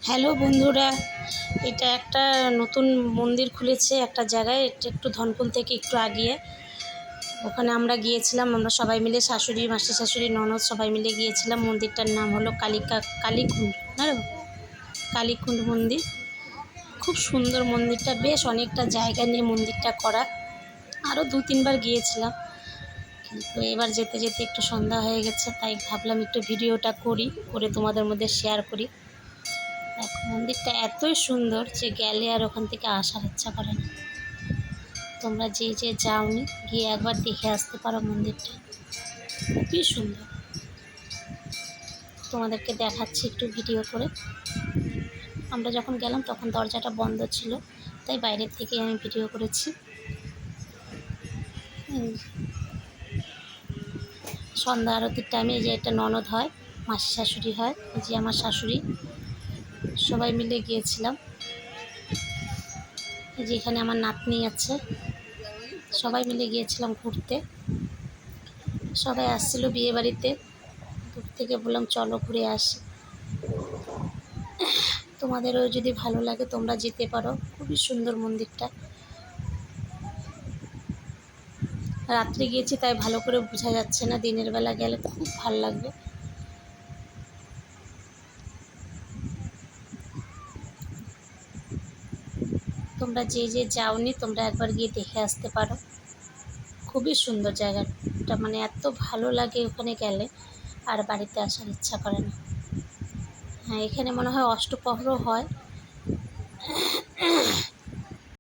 Hello বন্ধুরা, এটা একটা নতুন মন্দির খুলেছে একটা জায়গায়, এটা একটু ধনকুল থেকে একটু আগিয়ে। ওখানে আমরা গিয়েছিলাম, আমরা সবাই মিলে, শাশুড়ি, মাসি শাশুড়ি, ননদ সবাই মিলে গিয়েছিলাম। মন্দিরটার নাম হলো কালীকুণ্ড, না কালীকুণ্ড মন্দির। খুব সুন্দর মন্দিরটা, বেশ অনেকটা জায়গা নিয়ে মন্দিরটা করা। আরও 2-3 বার গিয়েছিলাম, কিন্তু এবার যেতে যেতে একটু সন্ধ্যা হয়ে গেছে, তাই ভাবলাম একটু ভিডিওটা করে তোমাদের মধ্যে শেয়ার করি। দেখো মন্দিরটা এতই সুন্দর যে গেলে আর ওখান থেকে আসার ইচ্ছা করে না। তোমরা যে যাওনি, গিয়ে একবার দেখে আসতে পারো মন্দিরটা, খুবই সুন্দর। তোমাদেরকে দেখাচ্ছি একটু ভিডিও করে। আমরা যখন গেলাম তখন দরজাটা বন্ধ ছিল, তাই বাইরের থেকে আমি ভিডিও করেছি। সন্ধ্যা আরতির টাইমে যে একটা ননদ হয়, মাসি শাশুড়ি হয়, এই যে আমার শাশুড়ি, সবাই মিলে গিয়েছিলাম। এই যে এখানে আমার নাতনি আছে, সবাই মিলে গিয়েছিলাম ঘুরতে। সবাই আসছিল বিয়ে বাড়িতে, দূর থেকে বললাম চলো ঘুরে আসি। তোমাদেরও যদি ভালো লাগে তোমরা যেতে পারো, খুবই সুন্দর মন্দিরটা। রাত্রে গিয়েছি তাই ভালো করে বোঝা যাচ্ছে না, দিনের বেলা গেলে খুব ভালো লাগবে। তোমরা যে যাওনি তোমরা একবার গিয়ে দেখে আসতে পারো, খুবই সুন্দর জায়গাটা, মানে এত ভালো লাগে ওখানে গেলে আর বাড়িতে আসার ইচ্ছা করে না। হ্যাঁ, এখানে মনে হয় অষ্টপ্রহরও হয়।